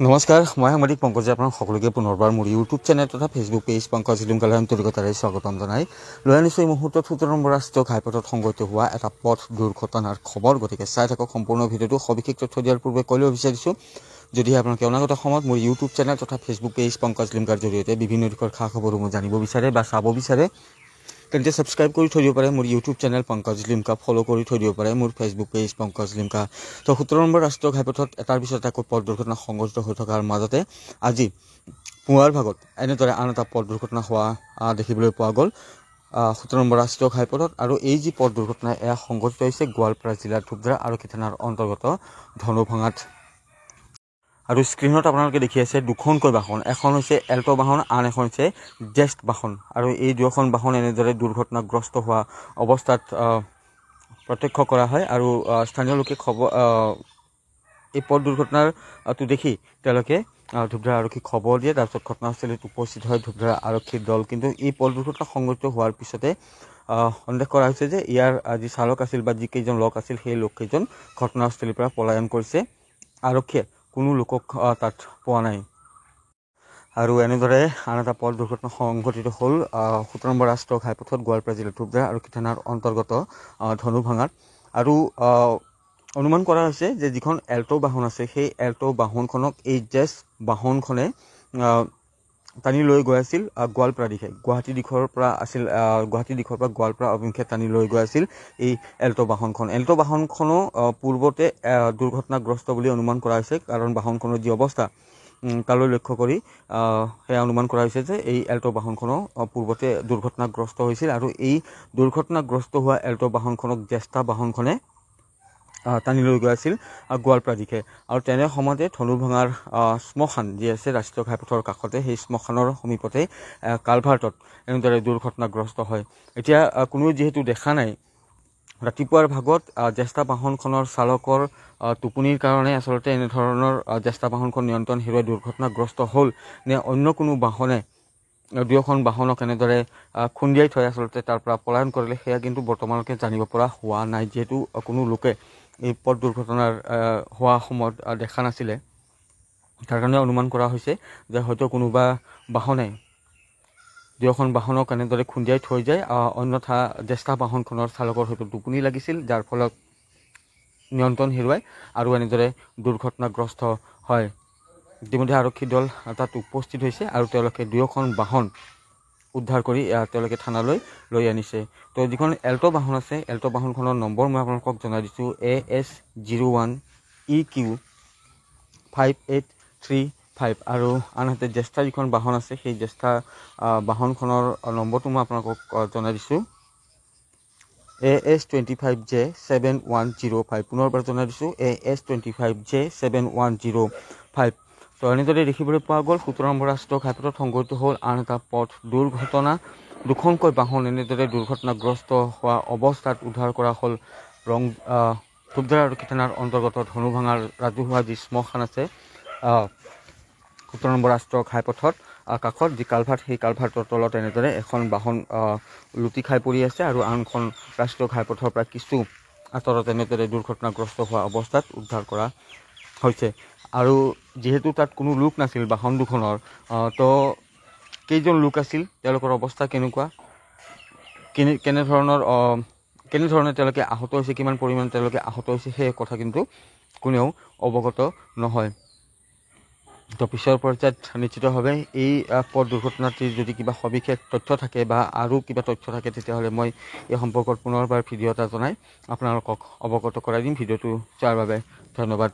নমস্কাৰ, মই সাংবাদিক পংকজে আপোনাক সকলোকে পুনৰবাৰ মোৰ ইউটিউব চেনেল তথা ফেচবুক পেজ পংকজ লিমকালৰ আন্তৰিকতাৰে স্বাগতম জনাই লৈ আনিছোঁ এই মুহূৰ্তত ১৭ নম্বৰ ৰাষ্ট্ৰীয় ঘাইপথত সংঘটিত হোৱা এটা পথ দুৰ্ঘটনাৰ খবৰ। গতিকে চাই থাকক সম্পূৰ্ণ ভিডিঅ'টো। সবিশেষ তথ্য দিয়াৰ পূৰ্বে কৈ ল'ব বিচাৰিছোঁ, যদিহে আপোনালোকে অনাগত সময়ত মোৰ ইউটিউব চেনেল তথা ফেচবুক পেজ পংকজ লিমকাৰ জৰিয়তে বিভিন্ন দিশৰ খা খবৰসমূহ জানিব বিচাৰে বা চাব বিচাৰে, তেন্তে ছাবস্ক্ৰাইব কৰি থৈ দিব পাৰে মোৰ YouTube channel Pankaj Limca, follow' কৰি থৈ দিব পাৰে মোৰ ফেচবুক পেজ পংকজ লিমকা। তো ১৭ নম্বৰ ৰাষ্ট্ৰীয় ঘাইপথত এটাৰ পিছত এটা পথ দুৰ্ঘটনা সংঘটিত হৈ থকাৰ মাজতে আজি পুৱাৰ ভাগত এনেদৰে আন এটা পথ দুৰ্ঘটনা হোৱা দেখিবলৈ পোৱা গ'ল ১৭ নম্বৰ ৰাষ্ট্ৰীয় ঘাইপথত। আৰু এই যি পথ দুৰ্ঘটনা এয়া সংঘটিত হৈছে গোৱালপাৰা জিলাৰ ধূপধাৰা আৰক্ষী থানাৰ অন্তৰ্গত ধনুভাঙাত। আৰু স্ক্ৰীণত আপোনালোকে দেখি আছে দুখনকৈ বাহন, এখন হৈছে এল্টো বাহন, আন এখন হৈছে জেষ্ট বাহন। আৰু এই দুয়োখন বাহন এনেদৰে দুৰ্ঘটনাগ্ৰস্ত হোৱা অৱস্থাত প্ৰত্যক্ষ কৰা হয়। আৰু স্থানীয় লোকে এই পথ দুৰ্ঘটনাটো দেখি তেওঁলোকে ধূপধাৰা আৰক্ষীক খবৰ দিয়ে। তাৰপিছত ঘটনাস্থলীত উপস্থিত হয় ধূপধাৰা আৰক্ষীৰ দল। কিন্তু এই পথ দুৰ্ঘটনা সংঘটিত হোৱাৰ পিছতে সন্দেহ কৰা হৈছে যে ইয়াৰ যি চালক আছিল বা যিকেইজন লোক আছিল সেই লোককেইজন ঘটনাস্থলীৰ পৰা পলায়ন কৰিছে। আৰক্ষীয়ে কোনো লোকক তাত পোৱা নাই। আৰু এনেদৰে আন এটা পথ দুৰ্ঘটনা সংঘটিত হ'ল ১৭ নম্বৰ ৰাষ্ট্ৰীয় ঘাইপথত গোৱালপাৰা জিলাৰ ধূপধাৰা আৰক্ষী থানাৰ অন্তৰ্গত ধনুভাঙাত। আৰু অনুমান কৰা হৈছে যে যিখন এল্টো বাহন আছে সেই এল্টো বাহনখনক এই জেষ্ট বাহনখনে টানি লৈ গৈ আছিল গোৱালপাৰা দিশে। গুৱাহাটী দিশৰ পৰা গোৱালপাৰা অভিমুখে টানি লৈ গৈ আছিল এই এল্টো বাহনখন। এল্টো বাহনখনো পূৰ্বতে দুৰ্ঘটনাগ্ৰস্ত বুলি অনুমান কৰা হৈছে, কাৰণ বাহনখনৰ যি অৱস্থা তালৈ লক্ষ্য কৰি সেয়া অনুমান কৰা হৈছে যে এই এল্টো বাহনখনো পূৰ্বতে দুৰ্ঘটনাগ্ৰস্ত হৈছিল। আৰু এই দুৰ্ঘটনাগ্ৰস্ত হোৱা এল্টো বাহনখনক জ্যেষ্ঠ বাহনখনে টানি লৈ গৈ আছিল গোৱালপাৰা দিশে। আৰু তেনে সময়তে ধনুভাঙাৰ শ্মশান যি আছে ৰাষ্ট্ৰীয় ঘাইপথৰ কাষতে, সেই শ্মশানৰ সমীপতে কালভাৰ্টত এনেদৰে দুৰ্ঘটনাগ্ৰস্ত হয়। এতিয়া কোনেও যিহেতু দেখা নাই, ৰাতিপুৱাৰ ভাগত জ্যেষ্ঠ বাহনখনৰ চালকৰ টোপনিৰ কাৰণে আচলতে এনেধৰণৰ জ্যেষ্ঠ বাহনখন নিয়ন্ত্ৰণ হেৰুৱাই দুৰ্ঘটনাগ্ৰস্ত হ'ল, নে অন্য কোনো বাহনে দুয়োখন বাহনক এনেদৰে খুন্দিয়াই থৈ আচলতে তাৰ পৰা পলায়ন কৰিলে, সেয়া কিন্তু বৰ্তমানলৈকে জানিব পৰা হোৱা নাই। যিহেতু কোনো লোকে এই পথ দুৰ্ঘটনাৰ হোৱা সময়ত দেখা নাছিলে, তাৰ কাৰণে অনুমান কৰা হৈছে যে হয়তো কোনোবা বাহনে দুয়োখন বাহনক এনেদৰে খুন্দিয়াই থৈ যায়, অন্যথা জ্যেষ্ঠ বাহনখনৰ চালকৰ হয়তো টোপনি লাগিছিল, যাৰ ফলত নিয়ন্ত্ৰণ হেৰুৱাই আৰু এনেদৰে দুৰ্ঘটনাগ্ৰস্ত হয়। ইতিমধ্যে আৰক্ষী দল তাত উপস্থিত হৈছে আৰু তেওঁলোকে দুয়োখন বাহন উদ্ধাৰ কৰি তেওঁলোকে থানালৈ লৈ আনিছে। তো যিখন এল্টো বাহন আছে, এল্টো বাহনখনৰ নম্বৰ মই আপোনালোকক জনাই দিছোঁ AS01EQ 5835। আৰু আনহাতে জ্যেষ্ঠ যিখন বাহন আছে সেই জ্যেষ্ঠ বাহনখনৰ নম্বৰটো মই আপোনালোকক জনাই দিছোঁ AS25J7105। পুনৰবাৰ জনাই দিছোঁ AS25J7105। তো এনেদৰে দেখিবলৈ পোৱা গ'ল ১৭ নম্বৰ ৰাষ্ট্ৰীয় ঘাইপথত সংঘটিত হ'ল আন এটা পথ দুৰ্ঘটনা। দুখনকৈ বাহন এনেদৰে দুৰ্ঘটনাগ্ৰস্ত হোৱা অৱস্থাত উদ্ধাৰ কৰা হ'ল ধূপধাৰা আৰক্ষী থানাৰ অন্তৰ্গত ধনুভাঙাৰ ৰাজহুৱা যি শ্মশান আছে ১৭ নম্বৰ ৰাষ্ট্ৰীয় ঘাইপথত কাষত যি কালভাৰ্ট, সেই কালভাৰ্টৰ তলত এনেদৰে এখন বাহন লুটি খাই পৰি আছে। আৰু আনখন ৰাষ্ট্ৰীয় ঘাইপথৰ পৰা কিছু আঁতৰত এনেদৰে দুৰ্ঘটনাগ্ৰস্ত হোৱা অৱস্থাত উদ্ধাৰ কৰা হৈছে। আৰু যিহেতু তাত কোনো লোক নাছিল বাহন দুখনৰ, তো কেইজন লোক আছিল, তেওঁলোকৰ অৱস্থা কেনেকুৱা, কেনেধৰণে তেওঁলোকে আহত হৈছে, কিমান পৰিমাণে তেওঁলোকে আহত হৈছে, সেই কথা কিন্তু কোনেও অৱগত নহয়। তো পিছৰ পৰ্যায়ত নিশ্চিতভাৱে এই পথ দুৰ্ঘটনাটিৰ যদি কিবা সবিশেষ তথ্য থাকে বা আৰু কিবা তথ্য থাকে, তেতিয়াহ'লে মই এই সম্পৰ্কত পুনৰবাৰ ভিডিঅ' এটা জনাই আপোনালোকক অৱগত কৰাই দিম। ভিডিঅ'টো চোৱাৰ বাবে ধন্যবাদ।